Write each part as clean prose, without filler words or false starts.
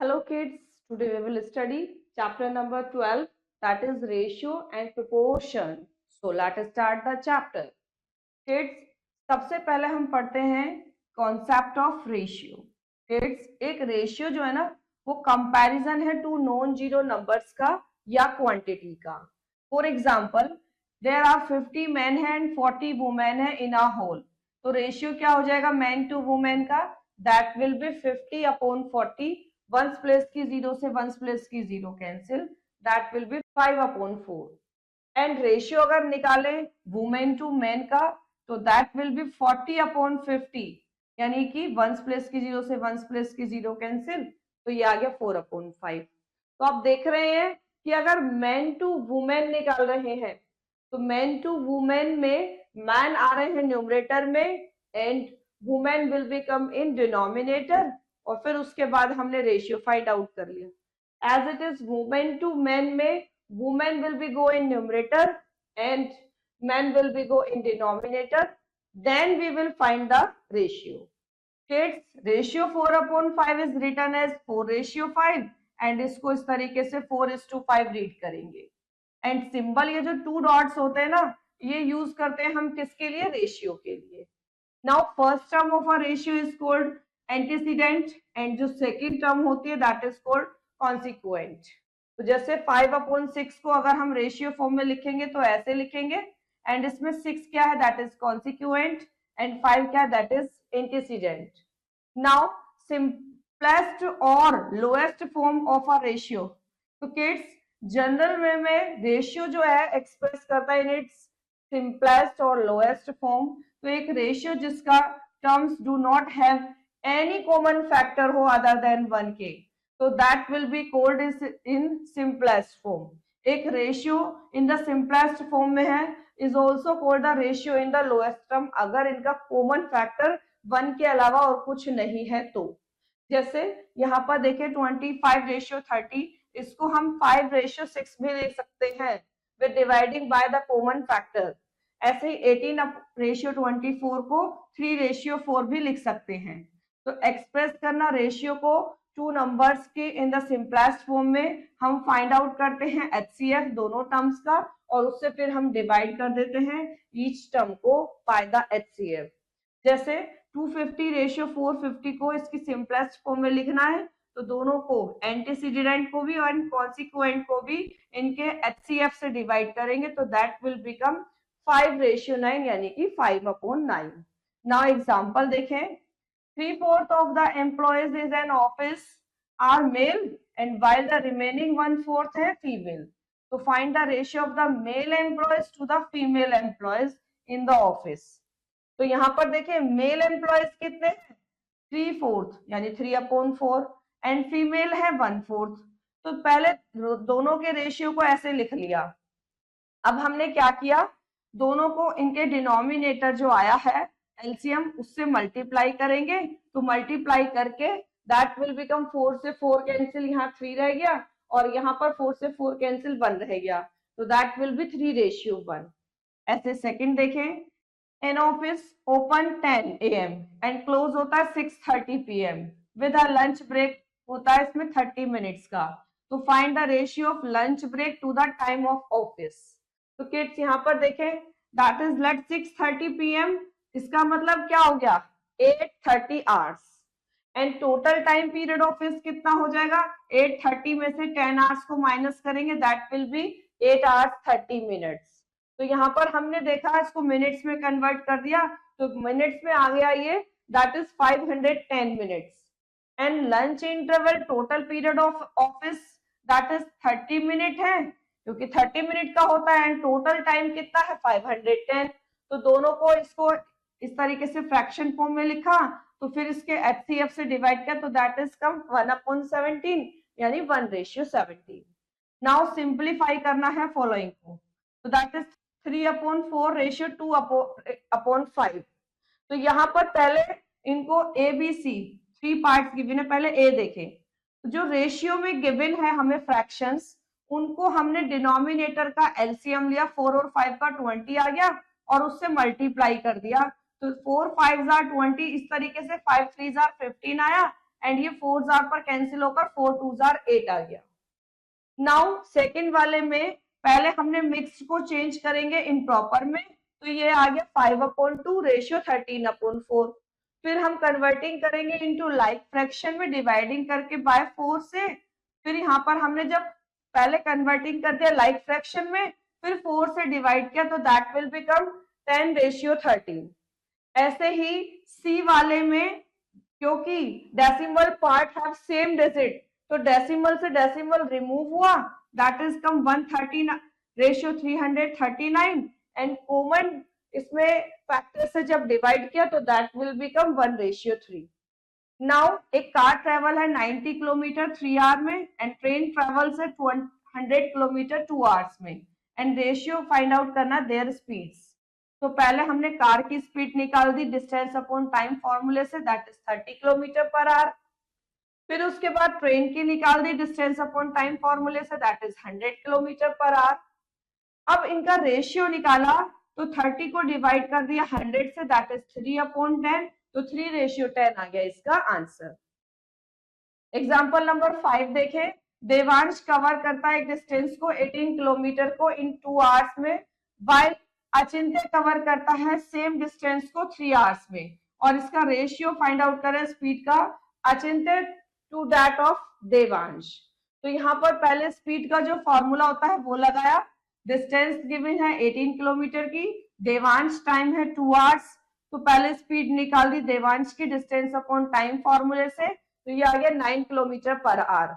Hello kids, today we will study chapter number 12, that is ratio and proportion. So let us start the chapter. Kids, सबसे पहले हम पढ़ते हैं concept of ratio. Kids, एक ratio जो है ना वो कंपैरिजन है टू नॉन जीरो नंबर्स का या क्वांटिटी का. For example, there are 50 men है एंड 40 वुमेन है इन अ होल. तो रेशियो क्या हो जाएगा मैन टू वुमेन का? That will be 50/40. Ones place की जीरो से वंस प्लेस की zero cancel, that will be 5/4. And ratio अगर निकाले वुमेन टू मैन का तो दैट विल बी 40/50, यानी कि वंस प्लेस की जीरो से वंस प्लेस की जीरो कैंसिल, तो ये आ गया 4/5. तो आप देख रहे हैं कि अगर मैन टू वुमेन निकाल रहे हैं तो मैन टू वुमेन में मैन आ रहे हैं न्यूमरेटर में and women will become in denominator, और फिर उसके बाद हमने रेशियो फाइंड आउट कर लिया. As it is women to man में women will be go in numerator and men will be go in denominator, then we will find the ratio. Kids, ratio 4/5 is written as 4:5 and इसको इस तरीके से 4:5 read करेंगे. And symbol ये जो 2 dots होते हैं ना, ये यूज करते हैं हम किसके लिए? रेशियो के लिए. Now first term of a ratio is called antecedent and जो सेकेंड टर्म होती है दैट इज कॉल्ड कॉन्सिक्वेंट. तो जैसे 5/6 को अगर हम रेशियो फॉर्म में लिखेंगे तो ऐसे लिखेंगे, एंड इसमें 6 क्या है? दैट इज कॉन्सिक्वेंट, एंड 5 क्या है? That is antecedent. Now simplest और lowest form of a ratio. तो किड्स, जनरल में रेशियो जो है एक्सप्रेस करता है इन इट्स सिंपलेस्ट और लोएस्ट फॉर्म. तो एक रेशियो जिसका terms do not have any common factor हो अदर देन 1 के, तो that will be called in simplest form. एक ratio in the simplest form में है is also called the ratio in the lowest term, अगर इनका common factor 1 के अलावा और कुछ नहीं है तो. जैसे यहाँ पर देखिए 25:30, इसको हम 5:6 भी ले सकते हैं with dividing by the common factor. ऐसे ही 18:24 को 3:4 भी लिख सकते हैं. तो एक्सप्रेस करना रेशियो को टू नंबर्स के इन द सिंपलेस्ट फॉर्म में हम फाइंड आउट करते हैं HCF दोनों टर्म्स का, और उससे फिर हम डिवाइड कर देते हैं ईच टर्म को बाय द HCF. जैसे 250:450 को इसकी सिंपलेस्ट फॉर्म में लिखना है तो दोनों को एंटीसीडेंट को भी और कॉन्सिक्वेंट को भी इनके HCF से डिवाइड करेंगे तो दैट विल बिकम 5:9, यानी कि 5/9. नाउ एग्जांपल देखें. 3/4 of the employees is an office are male and while the remaining 1/4 है female. तो find the ratio of the male employees to the female employees in the office. तो यहाँ पर देखिए mail employees कितने हैं? 3/4 यानी 3/4, एंड फीमेल है 1/4. तो पहले दोनों के रेशियो को ऐसे लिख लिया. अब हमने क्या किया, दोनों को इनके डिनोमिनेटर जो आया है एलसीएम उससे मल्टीप्लाई करेंगे. तो मल्टीप्लाई करके दैट विल बिकम 4 से 4 कैंसिल, यहाँ 3 रह गया, और यहाँ पर 4 से 4 कैंसिल 1 रह गया, तो दैट विल बी 3:1. ऐसे सेकंड देखें. An office open 10 AM and close होता है 6:30 PM with a lunch break होता है इसमें 30 मिनट्स का. तो find the ratio of lunch break to the time of office. तो किड्स यहाँ पर देखें दैट इज लेट 6:30 PM, इसका मतलब क्या हो गया? 8:30 hours. And total time period office कितना हो जाएगा? 8:30 में से 10 आवर्स को माइनस करेंगे that will B 8 hours 30 minutes. तो यहाँ पर हमने देखा इसको मिनट्स में कन्वर्ट कर दिया तो मिनट्स में आ गया ये, that is 510 minutes. And lunch interval total period of office that is 30 minute है, क्योंकि 30 मिनट का होता है, एंड टोटल टाइम कितना है? 510. तो दोनों को इसको इस तरीके से फ्रैक्शन फॉर्म में लिखा, तो फिर इसके HCF से डिवाइड किया तो दैट इज कम 1/17, यानी 1:17. नाउ सिंप्लीफाई करना है फॉलोइंग को, तो दैट इज 3/4 रेशियो 2/5. तो यहाँ पर पहले इनको ABC 3 पार्ट्स गिवन है, पहले A देखें. तो जो रेशियो में गिवन है हमें फ्रैक्शंस, उनको हमने डिनोमिनेटर का LCM लिया, 4 और 5 का 20 आ गया, और उससे मल्टीप्लाई कर दिया. तो 4 5s are 20, इस तरीके से 5 3s are 15 आया, एंड ये 4 जार पर कैंसिल होकर 4 2 जार 8 आ गया। नाउ सेकेंड वाले में पहले हमने मिक्स को चेंज करेंगे इम्प्रॉपर में, तो ये आ गया 5/2 रेशियो 13/4। फिर हम कन्वर्टिंग करेंगे इनटू लाइक फ्रैक्शन में डिवाइडिंग करके बाय 4 से। फिर यहाँ पर हमने जब पहले कन्वर्टिंग कर दिया लाइक फ्रैक्शन में, फिर 4 से डिवाइड किया, तो दैट विल बिकम 10/13। ऐसे ही सी वाले में क्योंकि decimal part have same digit, तो डेसिमल से डेसिमल रिमूव हुआ, that is come 130/339 and common इसमें फैक्टर से जब डिवाइड किया तो दैट विल बिकम 1/3। नाउ एक कार ट्रेवल है 90 किलोमीटर 3 आवर में एंड ट्रेन ट्रेवल से 100 किलोमीटर 2 आवर्स में एंड रेशियो फाइंड आउट करना देयर स्पीड्स। तो पहले हमने कार की स्पीड निकाल दी डिस्टेंस अपॉन टाइम फॉर्मूले से, that is 30 kilometre per our. फिर उसके बाद ट्रेन की निकाल दी डिस्टेंस अपॉन टाइम फॉर्मूले से, that is 100 kilometre per our. अब इनका रेशियो निकाला तो 30 को डिवाइड कर दिया 100 से, दैट इज 3/10, तो 3/10 आ गया इसका आंसर। एग्जाम्पल नंबर 5 देखें। देवांश कवर करता है एक डिस्टेंस को 18 किलोमीटर को इन 2 आवर्स में, वाइल अचिंत्य कवर करता है सेम डिस्टेंस को 3 आवर्स में, और इसका रेशियो फाइंड आउट करें स्पीड का अचिंत्य टू दैट ऑफ देवांश। तो यहाँ पर पहले स्पीड का जो फॉर्मूला होता है वो लगाया, डिस्टेंस गिवन है 18 किलोमीटर की, देवांश टाइम है 2 आवर्स, तो पहले स्पीड निकाल दी देवांश की डिस्टेंस अपॉन टाइम फॉर्मूले से, तो ये आ गया 9 kilometre per our,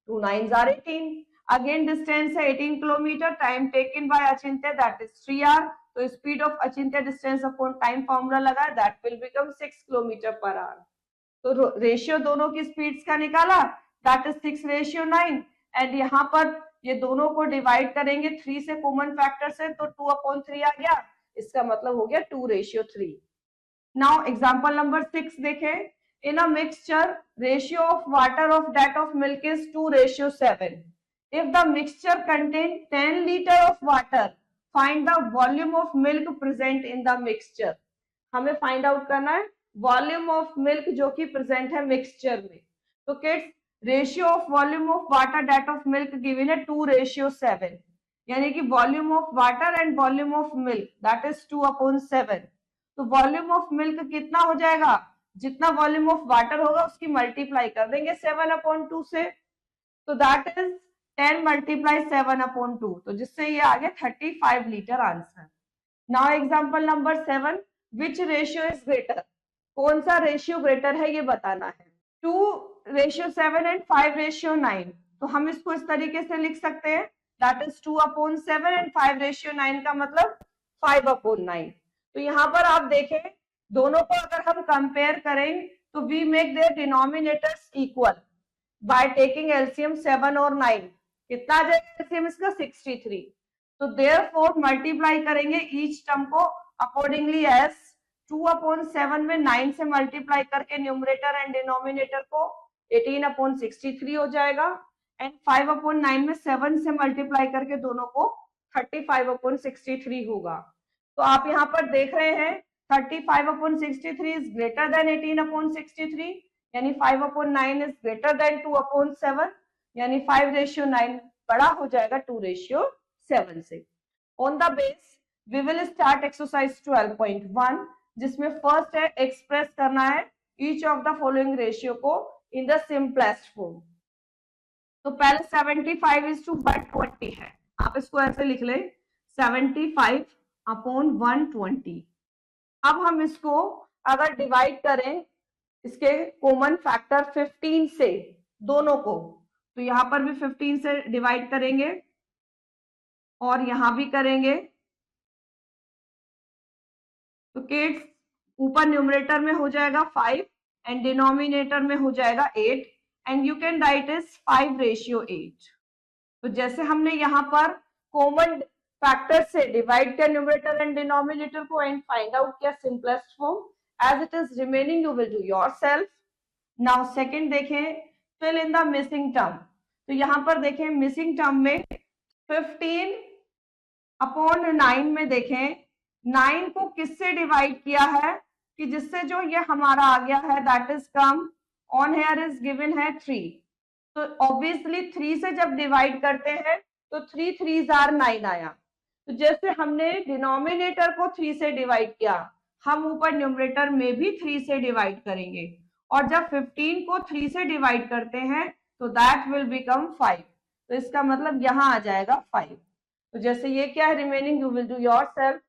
2 9s are 18। Again distance है 18 kilometre, time taken by Achintya that is 3 hour, तो speed of Achintya distance upon time formula लगा, that will become 6 kilometre per hour. तो रेशियो दोनों की स्पीड्स का निकाला, दैट इज 6/9 एंड यहाँ पर ये दोनों को डिवाइड करेंगे 3 से कॉमन फैक्टर से, तो 2/3 आ गया, इसका मतलब हो गया 2/3। नाउ एग्जांपल नंबर 6 देखें। In a mixture, ratio of water of that of milk is 2/7. If the mixture contains 10 liter of water, find the volume of milk present in the mixture. हमें find out करना है volume of milk जो कि present है mixture में। तो kids ratio of volume of water that of milk given है 2/7, यानी कि volume of water and volume of milk that is 2/7। तो वॉल्यूम ऑफ मिल्क कितना हो जाएगा, जितना वॉल्यूम ऑफ वाटर होगा उसकी मल्टीप्लाई कर देंगे 7/2 से, तो दैट इज 10 × 7/2, तो जिससे ये आ गया 35 litre answer. Now example number 7, which ratio is greater, कौन सा रेशियो ग्रेटर है ये बताना है। 2/7 एंड 5/9, तो हम इसको इस तरीके से लिख सकते हैं, दैट इज 2/7 एंड 5/9 का मतलब 5/9। तो यहाँ पर आप देखें दोनों को अगर हम कंपेयर करें तो we make their denominators equal by taking LCM 7 और 9। कितना आ जाएगा एलसीएम इसका 63, तो देयरफॉर मल्टीप्लाई करेंगे ईच टर्म को अकॉर्डिंगली एज 2/7 में 9 से मल्टीप्लाई करके न्यूमरेटर एंड डिनोमिनेटर को 18/63 हो जाएगा, एंड 5/9 में 7 से मल्टीप्लाई करके दोनों को 35/63 होगा। तो आप यहाँ पर देख रहे हैं 35/63 is greater than 18/63, यानी 5/9 is greater than 2/7, यानी 5/9 बड़ा हो जाएगा 2/7 से। On the base we will start exercise 12.1, जिसमें फर्स्ट है एक्सप्रेस करना है each of the following ratio को in the simplest form। तो पहले 75:120 है, आप इसको ऐसे लिख लें 75/120। अब हम इसको अगर डिवाइड करें इसके कॉमन फैक्टर 15 से दोनों को, तो यहाँ पर भी 15 से डिवाइड करेंगे और यहाँ भी करेंगे, तो किड्स ऊपर न्यूमरेटर में हो जाएगा 5 एंड डिनोमिनेटर में हो जाएगा 8 and you can write is 5/8। तो जैसे हमने यहाँ पर कॉमन फैक्टर से डिवाइड किया न्यूमरेटर एंड डिनोमिनेटर को एंड फाइंड आउट किया simplest form, as it is remaining you will do yourself. Now second देखें fill in the missing term. तो यहाँ पर देखें मिसिंग टर्म में 15/9 में देखें 9 को किससे डिवाइड किया है कि जिससे जो ये हमारा आ गया है that is come on here is given है 3, तो ऑब्वियसली 3 से जब डिवाइड करते हैं तो 3 3s आर 9 आया। तो जैसे हमने डिनोमिनेटर को 3 से डिवाइड किया, हम ऊपर न्यूमरेटर में भी 3 से डिवाइड करेंगे, और जब 15 को 3 से डिवाइड करते हैं तो दैट विल बिकम 5, तो इसका मतलब यहाँ आ जाएगा 5। तो जैसे ये क्या है remaining, you will do yourself.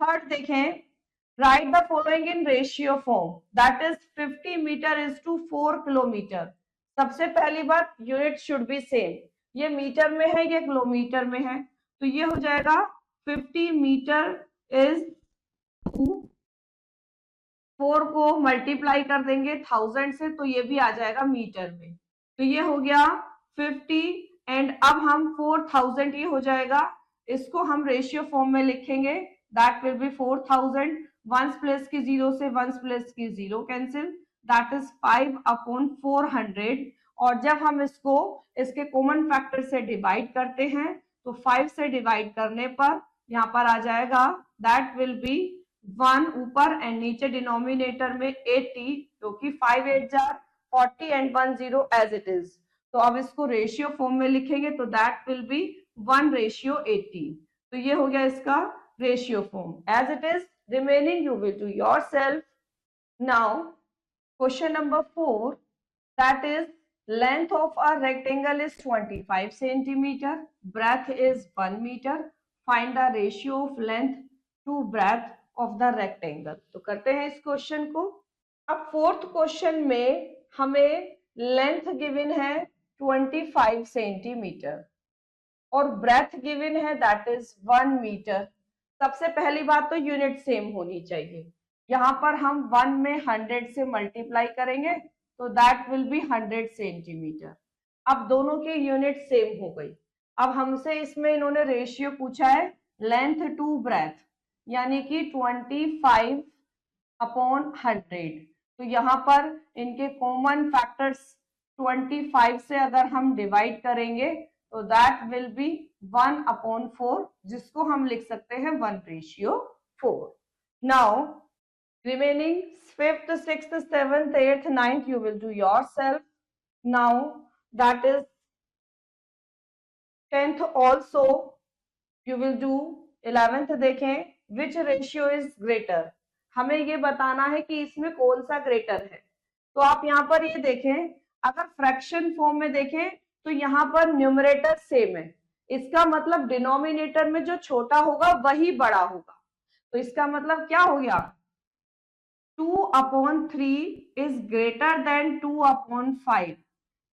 Third देखें, write the following in ratio form, that is 50 metre is to 4 kilometre. सबसे पहली बात, यूनिट शुड बी सेम, ये मीटर में है ये किलोमीटर में है, तो ये हो जाएगा 50 मीटर इज टू, 4 को मल्टीप्लाई कर देंगे 1000 से तो ये भी आ जाएगा मीटर में, तो ये हो गया 50, एंड अब हम 4000 ये हो जाएगा, इसको हम रेशियो फॉर्म में लिखेंगे, that will B 4000, once place की 0 से वंस प्लेस की 0 कैंसिल, दैट इज 5/400, और जब हम इसको इसके कॉमन फैक्टर से डिवाइड करते हैं तो 5 से डिवाइड करने पर यहाँ पर आ जाएगा, दैट विल बी 1 ऊपर एंड नीचे डिनोमिनेटर में 80, क्योंकि 5 8 जार 40 एंड 1 0 एज इट इज, तो अब इसको रेशियो फॉर्म में लिखेंगे तो दैट विल बी 1:80, तो ये हो गया इसका ratio form as it is. Remaining you will do yourself. Now question number 4, that is length of a rectangle is 25 centimeter, breadth is 1 meter, find the ratio of length to breadth of the rectangle। तो करते हैं इस question को। अब fourth question में हमें length given है 25 centimetre और ब्रेथ गिवन है दैट इज 1 मीटर। सबसे पहली बात तो यूनिट सेम होनी चाहिए, यहाँ पर हम 1 में 100 से मल्टीप्लाई करेंगे तो दैट विल बी 100 सेंटीमीटर। अब दोनों की यूनिट सेम हो गई। अब हमसे इसमें इन्होंने रेशियो पूछा है लेंथ टू ब्रेथ, यानी कि 25/100, तो यहाँ पर इनके कॉमन फैक्टर्स 25 से अगर हम डिवाइड करेंगे तो दैट विल बी 1/4, जिसको हम लिख सकते हैं 1:4। Now remaining 5th 6th 7th 8th 9th you will do yourself। now that is 10th also you will do। 11th देखें, which ratio is greater, हमें ये बताना है कि इसमें कौन सा ग्रेटर है। तो आप यहाँ पर ये देखें, अगर फ्रैक्शन फॉर्म में देखें तो यहाँ पर न्यूमरेटर सेम है, इसका मतलब डिनोमिनेटर में जो छोटा होगा वही बड़ा होगा, तो इसका मतलब क्या हो गया, 2/3 is greater than 2/5,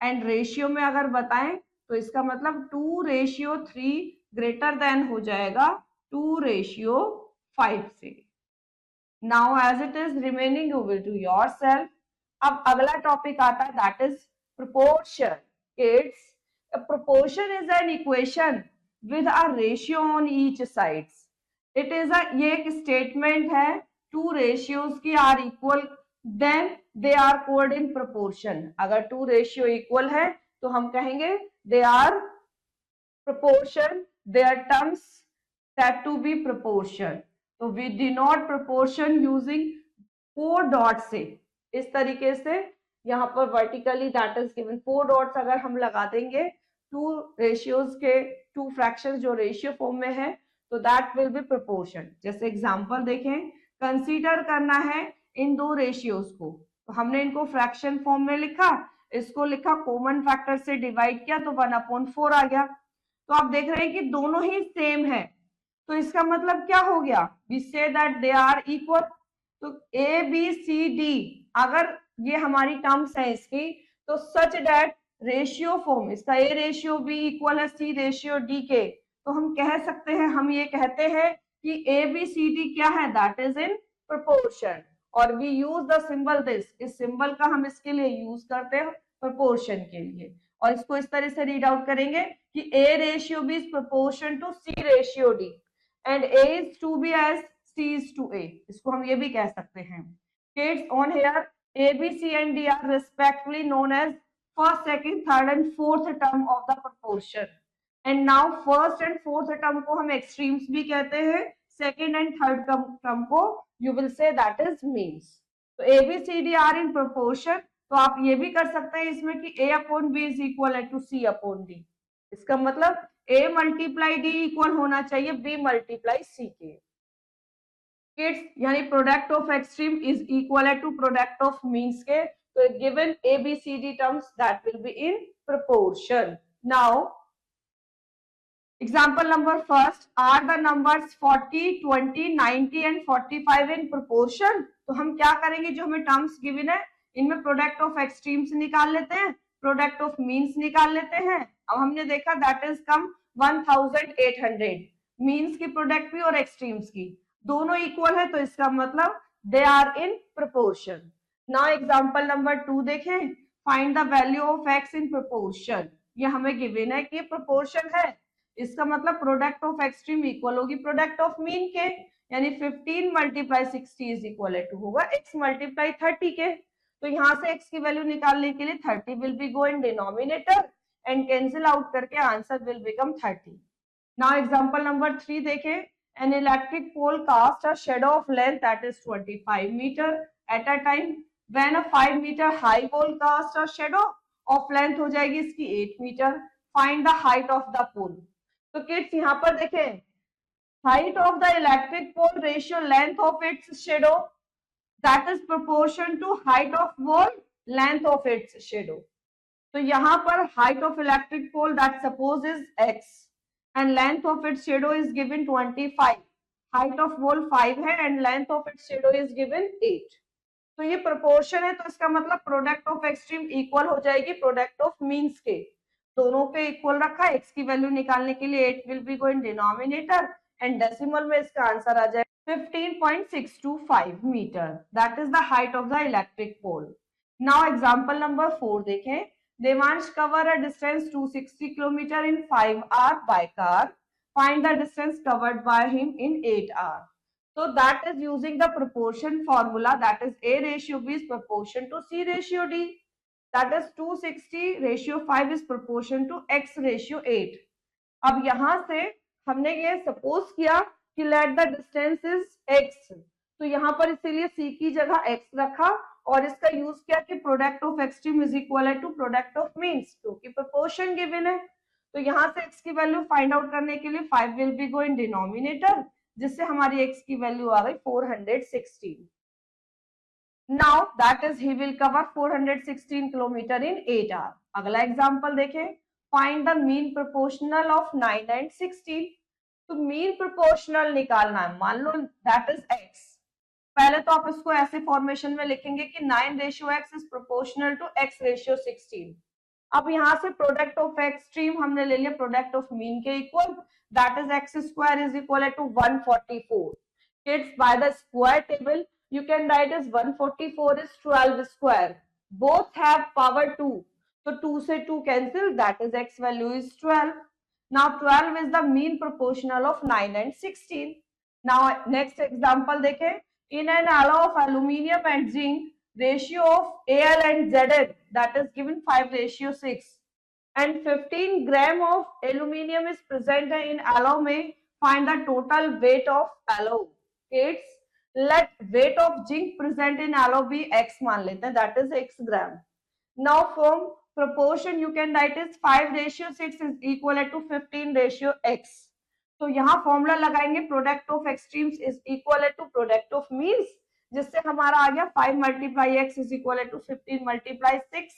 and ratio में अगर बताएं तो इसका मतलब 2:3 ग्रेटर देन हो जाएगा 2:5 से। Now as it is remaining you will do yourself. अब अगला टॉपिक आता है that is proportion. Kids, a proportion is an equation with a ratio on each sides। it is a, ये एक स्टेटमेंट है, टू रेशियोज की are equal then they are called in proportion. अगर two ratio equal है तो हम कहेंगे they are proportion, their terms said to be proportion. तो we denote proportion using 4 dot से, इस तरीके से यहाँ पर vertically that is given 4 dots अगर हम लगा देंगे टू रेशियोज के, टू फ्रैक्शंस जो रेशियो फॉर्म में है तो दैट विल बी प्रोपोर्शन। जैसे एग्जांपल देखें, कंसीडर करना है इन दो रेशियोज को, तो हमने इनको फ्रैक्शन फॉर्म में लिखा, इसको लिखा कॉमन फैक्टर से डिवाइड किया तो 1/4 आ गया। तो आप देख रहे हैं कि दोनों ही सेम है, तो इसका मतलब क्या हो गया, we say that they are equal. तो ए बी सी डी अगर ये हमारी टर्म्स है इसकी, तो सच दैट रेशियो फॉर्म इसका ए रेशियो बी इक्वल है सी रेशियो डी के, तो हम कह सकते हैं, हम ये कहते हैं कि ए बी सी डी क्या है, दैट इज इन प्रोपोर्शन। और we use the symbol this, इस सिंबल का हम इसके लिए यूज करते हैं प्रोपोर्शन के लिए, और इसको इस तरह से रीड आउट करेंगे कि A ratio B is proportion to C ratio D and A is to B as C is to A, इसको हम ये भी कह सकते हैं। Kids, on here A, B, C and D are respectively known as first, second, third and fourth term of the proportion. And now first and fourth term को हम extremes भी कहते हैं, second and third term को you will say that is means. So A, B, C, D are in proportion तो आप ये भी कर सकते हैं इसमें कि a upon B is equal to c upon D. इसका मतलब a मल्टीप्लाई डी इक्वल होना चाहिए b मल्टीप्लाई c के। किड्स यानी product of extreme is equal to product of means के। तो given a b c d terms that will be in proportion. Now example number first, are the numbers 40, 20, 90 and 45 in proportion? तो हम क्या करेंगे, जो हमें terms given है इनमें प्रोडक्ट ऑफ एक्सट्रीम्स निकाल लेते हैं, प्रोडक्ट ऑफ मीन्स निकाल लेते हैं। अब हमने देखा दैट इज कम 1800, मीन्स की प्रोडक्ट भी और एक्सट्रीम्स की दोनों इक्वल है, तो इसका मतलब they are in proportion. Now example number 2 देखें, find the value of X in proportion. ये हमें गिवन है कि प्रोपोर्शन है, इसका मतलब प्रोडक्ट ऑफ एक्सट्रीम इक्वल होगी प्रोडक्ट ऑफ मीन के, यानी 15 मल्टीप्लाई 60 इज इक्वल टू होगा x मल्टीप्लाई 30 के। तो यहाँ से x की वैल्यू निकालने के लिए 30 will be go in denominator and cancel out करके answer will become 30। Now example number 3 देखें, an electric pole cast a shadow of length that is 25 meter at a time when a 5 meter high pole cast a shadow of length हो जाएगी इसकी 8 मीटर। Find the height of the pole. तो kids यहाँ पर देखें, height of the electric pole ratio length of its shadow that is proportion to height of pole length of its shadow. तो यहाँ पर height of electric pole that suppose is x and length of its shadow is given 25, height of wall 5 है and length of its shadow is given 8। तो ये proportion है, तो इसका मतलब प्रोडक्ट ऑफ एक्सट्रीम इक्वल हो जाएगी प्रोडक्ट ऑफ मीन्स के, दोनों के इक्वल रखा। x की वैल्यू निकालने के लिए 8 will be go in denominator and decimal में इसका आंसर आ जाएगा 15.625 metre, that is the height of the electric pole. Now example number 4 देखें, Devansh cover a distance 260 km in 5 hours by car. Find the distance covered by him in 8 hours. So that is using the proportion formula, that is A ratio B is proportion to C ratio D. That is 260 ratio 5 is proportion to X ratio 8. अब यहाँ से हमने ये suppose किया कि let the distance is X, तो यहाँ पर इसीलिए C की जगह X रखा और इसका यूज किया कि product of extreme is equal to product of means, क्योंकि प्रोपोर्शन गिवन है। तो यहाँ से x की वैल्यू फाइंड आउट करने के लिए 5 will be go in denominator, जिससे हमारी x की वैल्यू आ गई 416। Now that is he will cover 416 kilometre in 8 hour. अगला एग्जांपल देखें, find the mean proportional of 9 and 16। तो मीन प्रोपोर्शनल निकालना है, मान लो दैट इज x, पहले तो आप इसको ऐसे फॉर्मेशन में लिखेंगे कि 9 ratio x is proportional to x ratio 16। अब यहाँ से प्रोडक्ट ऑफ एक्सट्रीम हमने ले लिया प्रोडक्ट ऑफ मीन के equal, that is x square is equal to 144। Kids by the square table you can write as 144 is 12 square, both have power 2, so 2 से 2 cancel, that is x value is 12। now 12 is the mean proportional of 9 and 16। now next example देखें, in an alloy of aluminium and zinc, ratio of Al and Zn that is given 5:6 and 15 gram of aluminium is present in alloy, में find the total weight of alloy। Kids, let weight of zinc present in alloy be x मान लेते हैं, that is x gram। now from proportion you can write is 5:6 is equal to 15:x। तो यहाँ formula लगाएंगे product of extremes is equal to product of means, जिससे हमारा आ गया 5 multiply x is equal to 15 multiply 6।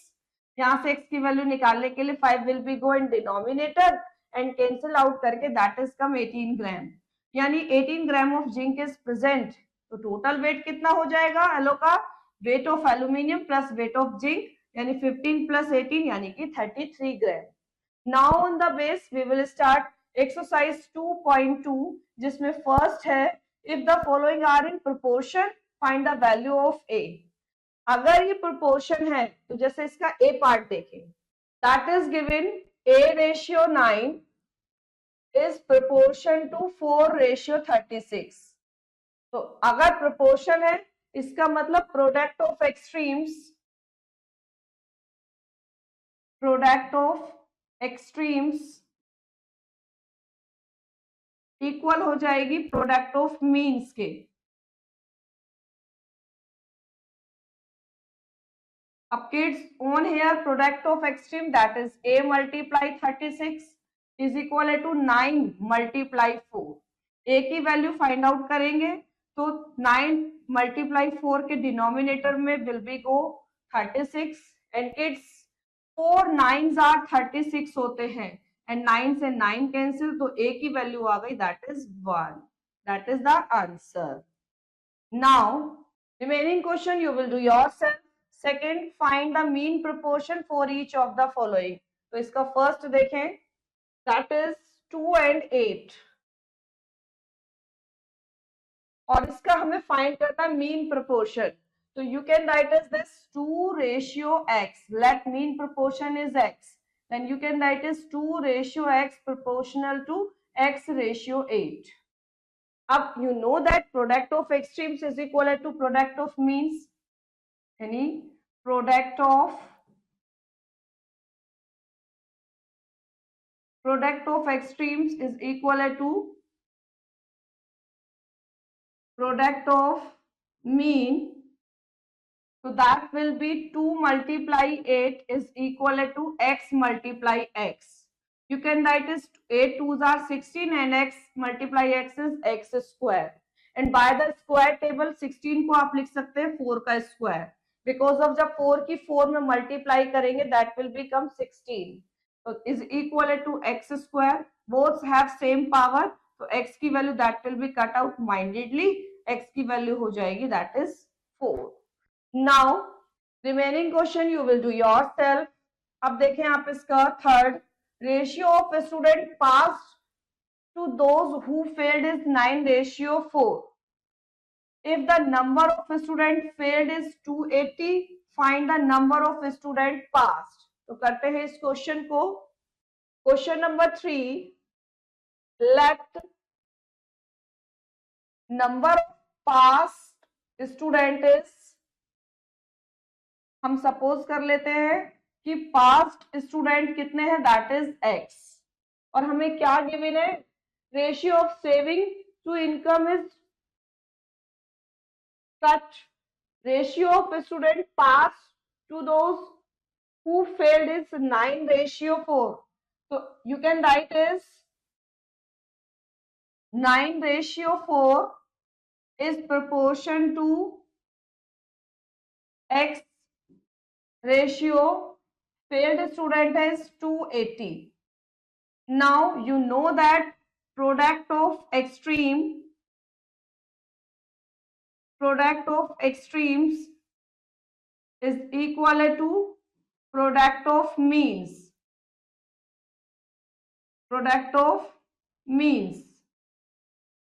यहाँ से x की वैल्यू निकालने के लिए 5 will be go in denominator and cancel out करके दैट इज कम 18 ग्राम, यानी 18 gram of zinc is present. तो टोटल वेट कितना हो जाएगा एलो का, weight of aluminium plus weight of zinc यानी 15 प्लस 18 यानी कि 33 gram. Now on the base we will start exercise 2.2, जिसमें फर्स्ट है if the following are in proportion find the value of ए। अगर ये प्रोपोर्शन है तो जैसे इसका ए पार्ट देखें, that is given a ratio 9 is proportion to 4:36। तो अगर प्रोपोर्शन है इसका मतलब प्रोडक्ट ऑफ एक्सट्रीम्स इक्वल हो जाएगी प्रोडक्ट ऑफ मीन्स के। अब kids on here product of extreme that is a multiply 36 is equal to 9 multiply 4. a की वैल्यू फाइंड आउट करेंगे तो 9 मल्टीप्लाई 4 के डिनोमिनेटर में will be go 36 and kids 4 9s are 36 होते हैं एंड 9 से 9 कैंसिल तो a की वैल्यू आ गई that is 1. That is the answer. Now remaining question you will do yourself. Second, find the mean proportion for each of the following. तो इसका first देखें that is 2 and 8 और इसका हमें फाइंड करना है मीन प्रोपोर्शन. तो you can write as this 2 ratio x. Let mean proportion is x. Then you can write as 2 ratio x proportional to x ratio 8. अब you know that product of extremes is equal to product of means. यानी product of extremes is equal to product of mean. So that will be 2 multiply 8 is equal to x multiply x. You can write as 8 2s are 16 and x multiply x is x square. And by the square table 16 को आप लिख सकते हैं 4 का square. Because of जब 4 की 4 में multiply करेंगे that will become 16. So is equal to x square. Both have same power. तो x की value that will be cut out mindedly. x की वैल्यू हो जाएगी that is 4. Now remaining question you will do yourself. अब देखें आप इसका third. Ratio of student passed to those who failed is 9 ratio 4. If the number of student failed is 280, find the number of student passed. तो करते हैं इस question को. Question number 3. Let number of passed student is, हम suppose कर लेते हैं कि पास्ट स्टूडेंट कितने हैं दैट इज x और हमें क्या गिवन है ratio of saving to income is such ratio of student pass to those who failed is 9 ratio 4. तो you can write is 9 ratio 4 is proportion to x ratio failed student is 280. Now you know that product of extremes is equal to product of means.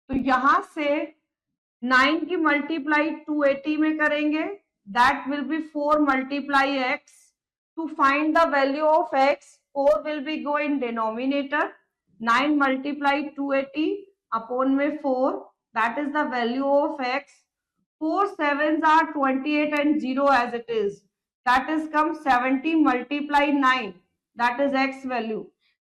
तो यहां से 9 की multiply 280 में करेंगे that will be 4 multiply x. To find the value of x 4 will be go in denominator. 9 multiply 280 upon में 4 that is the value of x. 4 7s are 28 and 0 as it is that is come 70 multiply 9 that is x value.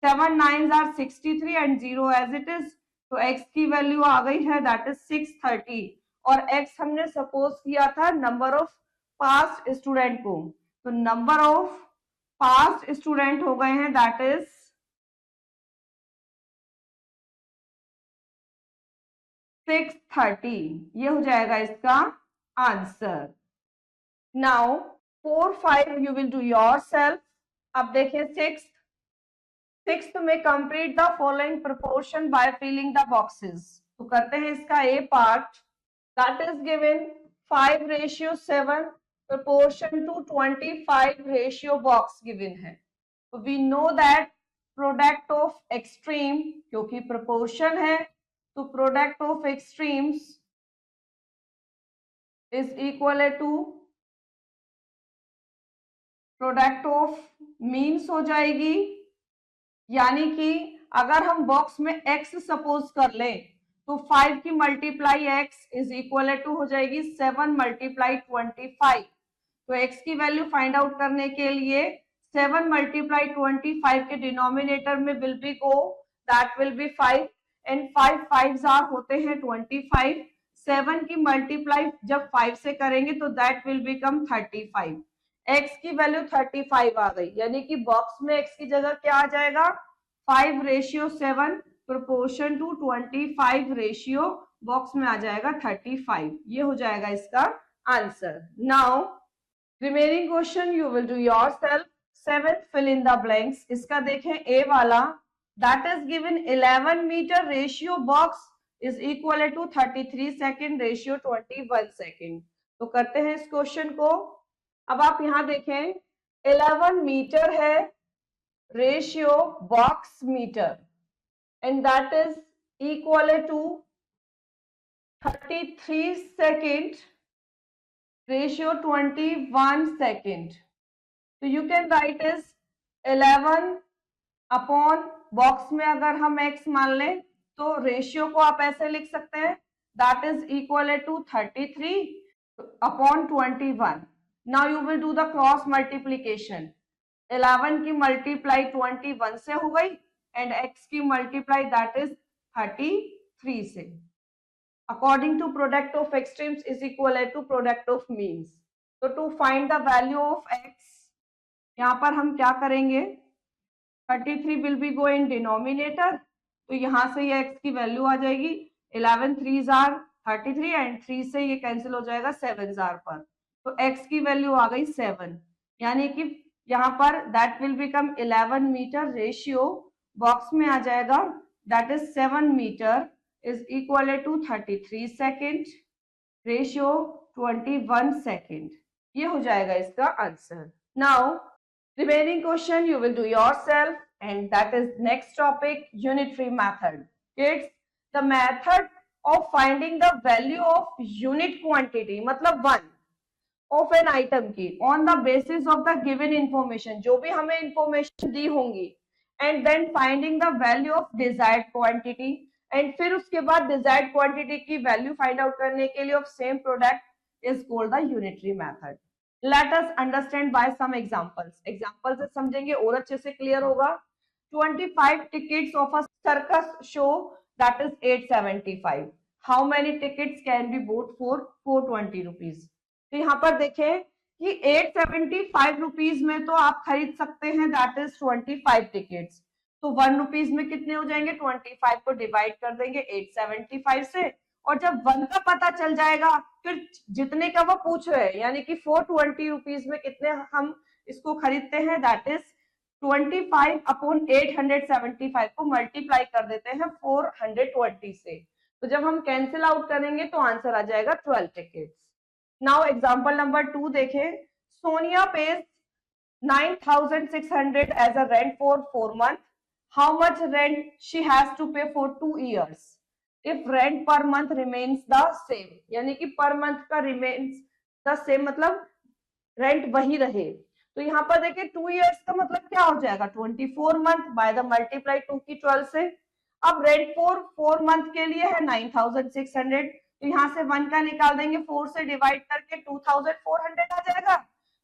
7 9s are 63 and 0 as it is. तो x की value आ गई है that is 630 और x हमने suppose किया था number of past student को. तो नंबर ऑफ पास्ट स्टूडेंट हो गए हैं दैट इज 630. ये हो जाएगा इसका answer. Now 4 5 you will do yourself. अब देखिए सिक्स्थ में complete the following proportion by filling the boxes. तो करते हैं इसका A part that is given 5 ratio 7 proportion to 25 ratio box given है. तो we know that product of extreme क्योंकि proportion है तो product of extremes is equal to product of means हो जाएगी. यानी कि अगर हम बॉक्स में x सपोज कर लें तो 5 की multiply x is equal to हो जाएगी 7 मल्टीप्लाई 25. तो x की वैल्यू फाइंड आउट करने के लिए 7 मल्टीप्लाई 25 के डिनोमिनेटर में will be go that will be 5 and 5 5s are होते हैं 25. 7 की मल्टीप्लाई जब 5 से करेंगे तो दैट विल बिकम 35 x की वैल्यू 35 आ गई, यानी कि बॉक्स में x की जगह क्या आ जाएगा 5:7 प्रोपोर्शन टू 25 रेशियो बॉक्स में आ जाएगा 35। ये हो जाएगा इसका answer. Now remaining question you will do yourself. 7th fill in the blanks. इसका देखें ए वाला, that is given 11 metre ratio box is equal to 33 second ratio 21 second. तो करते हैं इस क्वेश्चन को। अब आप यहां देखें 11 मीटर है ratio box metre and that is equal to 33 second ratio 21 second. तो you can write is 11 upon box में अगर हम x मान लें तो रेशियो को आप ऐसे लिख सकते हैं that is equal to 33 upon 21। Now you will do the cross multiplication. 11 की मल्टीप्लाई 21 से हो गई एंड x की मल्टीप्लाई दैट इज 33 से। According to product of extremes is equal to product of means. So to find the value of x, यहाँ पर हम क्या करेंगे 33 will be go in denominator, तो यहाँ से ये x की वैल्यू आ जाएगी 11 3s are 33 एंड 3 से ये कैंसिल हो जाएगा 7s are पर, तो x की वैल्यू आ गई 7, यानी कि यहाँ पर that will become 11 metre ratio box में आ जाएगा that is 7 metre is equal to 33 second ratio 21 second. ये हो जाएगा इसका answer. Now remaining question you will do yourself and that is next topic unitary method. Kids the method of finding the value of unit quantity मतलब 1 of an item की on the basis of the given information, जो भी हमें information दी होंगी, and then finding the value of desired quantity, and फिर उसके बाद डिजायर्ड क्वांटिटी की वैल्यू फाइंड आउट करने के लिए of same product is called the unitary method. Let us understand by some examples. Example से समझेंगे और अच्छे से क्लियर होगा। 25 tickets of a circus show that is 875। How many tickets can be bought for 420 rupees. तो यहाँ पर देखें कि 875 रुपीज में तो आप खरीद सकते हैं दैट इज 25 टिकट्स। तो 1 रुपीज में कितने हो जाएंगे 25 को डिवाइड कर देंगे 875 से, और जब 1 का पता चल जाएगा फिर जितने का वो पूछ रहे हैं यानी कि 420 रुपीज में कितने हम इसको खरीदते हैं दैट इज 25 अपॉन 875 को मल्टीप्लाई कर देते हैं 420 से। तो जब हम कैंसिल आउट करेंगे तो आंसर आ जाएगा 12 टिकट्स। नाउ एग्जांपल नंबर 2 देखें। Sonia pays 9600 as a rent for 4 months. How much rent she has to pay for 2 years? If rent per month remains the same, यानी कि per month का remains the same मतलब rent वही रहे, तो यहाँ पर देखिए 2 years का मतलब क्या हो जाएगा 24 month by the multiply 2 की 12 से। अब rent for 4 month के लिए है 9600, तो यहाँ से 1 का निकाल देंगे 4 से डिवाइड करके 2400 आ जाएगा,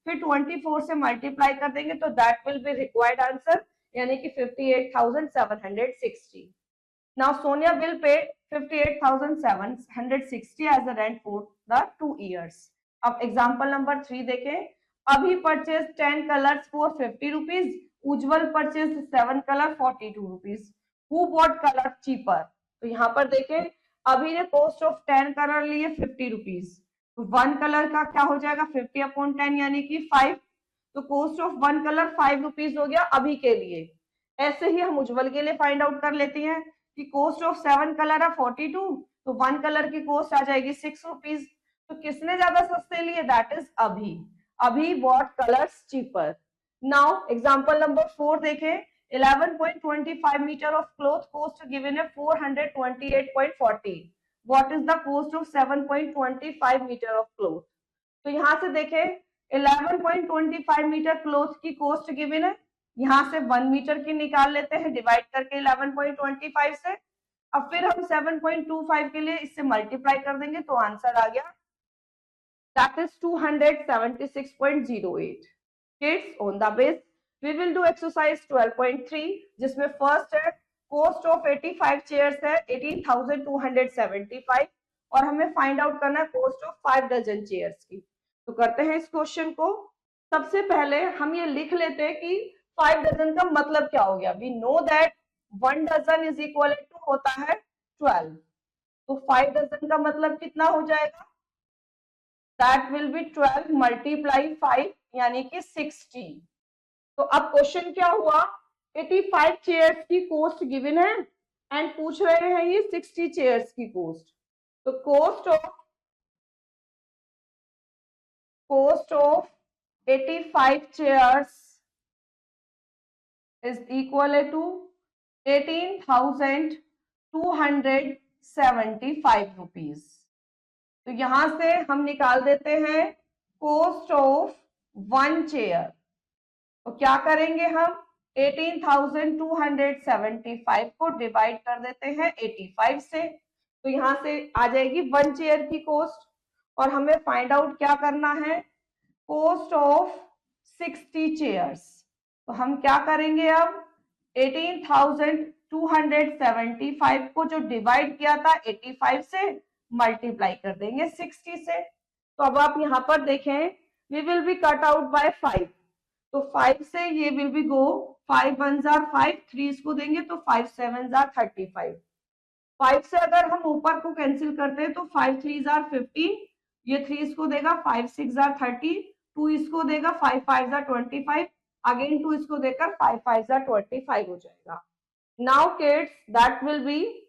फिर 24 से मल्टीप्लाई कर देंगे तो that will be required answer यानी कि 58,760। Now Sonia will pay 58,760 as a rent for the 2 years। अब एग्जांपल नंबर 3 देखें। Abhi purchase 10 colours for 50 rupees, Ujjwal purchase 7 colour 42 rupees. Who bought colour cheaper? तो यहाँ पर देखें अभी ने कॉस्ट ऑफ 10 कलर लिए 50 रुपीज, तो 1 कलर का क्या हो जाएगा 50 अपॉन 10 यानी कि 5, तो कॉस्ट ऑफ 1 कलर 5 रुपीज हो गया अभी के लिए। ऐसे ही हम उज्जवल के लिए फाइंड आउट कर लेते हैं कि कॉस्ट ऑफ 7 कलर है 42, तो 1 कलर की कॉस्ट आ जाएगी 6 रुपीज। तो किसने ज्यादा सस्ते लिए that is Abhi. Abhi bought colours cheaper. Now example number 4 देखें। 11.25 metre of cloth cost given है 428.40। What is the cost of 7.25 metre of cloth? तो यहाँ से देखें 11.25 मीटर क्लॉथ की कॉस्ट गिवन है, यहाँ से 1 मीटर की निकाल लेते हैं डिवाइड करके 11.25 से। अब फिर हम 7.25 के लिए इससे मल्टीप्लाई कर देंगे तो आंसर आ गया that is 276.08। Kids on the base we will do exercise 12.3 जिसमें फर्स्ट है कॉस्ट ऑफ 85 चेयर्स है 18,275 और हमें फाइंड आउट करना है कॉस्ट ऑफ 5 डजन चेयर्स की। तो करते हैं इस क्वेश्चन को। सबसे पहले हम ये लिख लेते हैं कि 5 डजन का मतलब क्या हो गया। We know that 1 dozen is equal to होता है 12, तो 5 डजन का मतलब कितना हो जाएगा, दैट विल बी 12 मल्टीप्लाई 5 यानी कि 60। तो अब क्वेश्चन क्या हुआ, 85 चेयर्स की कॉस्ट गिवन है एंड पूछ रहे हैं ये 60 चेयर्स की कॉस्ट। तो cost of 85 chairs is equal to 18,275 rupees. तो यहां से हम निकाल देते हैं कॉस्ट ऑफ 1 चेयर। तो क्या करेंगे हम, 18,275 को डिवाइड कर देते हैं 85 से, तो यहां से आ जाएगी 1 चेयर की कॉस्ट। और हमें फाइंड आउट क्या करना है, कॉस्ट ऑफ 60 चेयर्स। तो हम क्या करेंगे अब, 18,275 को जो डिवाइड किया था 85 से मल्टीप्लाई कर देंगे 60 से। तो अब आप यहाँ पर देखें, we will be cut out by 5, तो 5 से ये विल बी गो, 5 1 जार 5, 3 इसको देंगे तो 5 7 जार 35। 5 से अगर हम ऊपर को कैंसिल करते हैं तो 5 3 जार 15, ये 3 इसको देगा, 5 6 जार 30, 2 इसको देगा, 5 5 जार 25, अगेन 2 इसको देकर 5 5 जार 25 हो जाएगा। Now kids that will B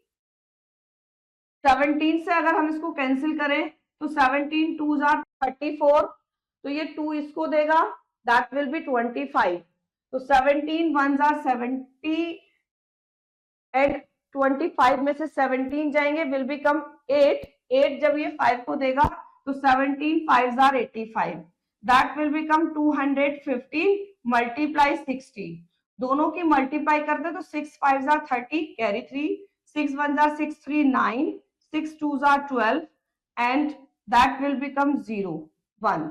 17 से अगर हम इसको कैंसिल करें तो 17 2 जार 34, तो ये 2 इसको देगा, दैट विल बी 25। तो 17 1 जार 70 एंड 25 में से 17 जाएंगे, विल बिकम 8। 8 जब ये 5 को देगा तो 17 5 jar 85, that will become 215 multiply 60। दोनों की मल्टीप्लाई करते तो 6 5 jar 30 carry 3, 6 1 jar 6 3 9, 6 2 jar 12 and that will become 0 1।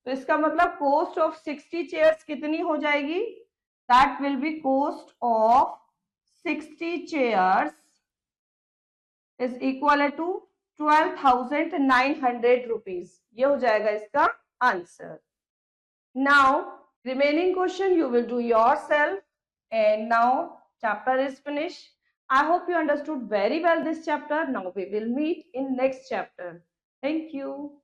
तो इसका मतलब कॉस्ट ऑफ 60 चेयर्स कितनी हो जाएगी, that will B cost of 60 chairs is equal to 12,900 rupees। ये हो जाएगा इसका answer. Now remaining question you will do yourself, and now chapter is finished। I hope you understood very well this chapter। Now we will meet in next chapter। Thank you।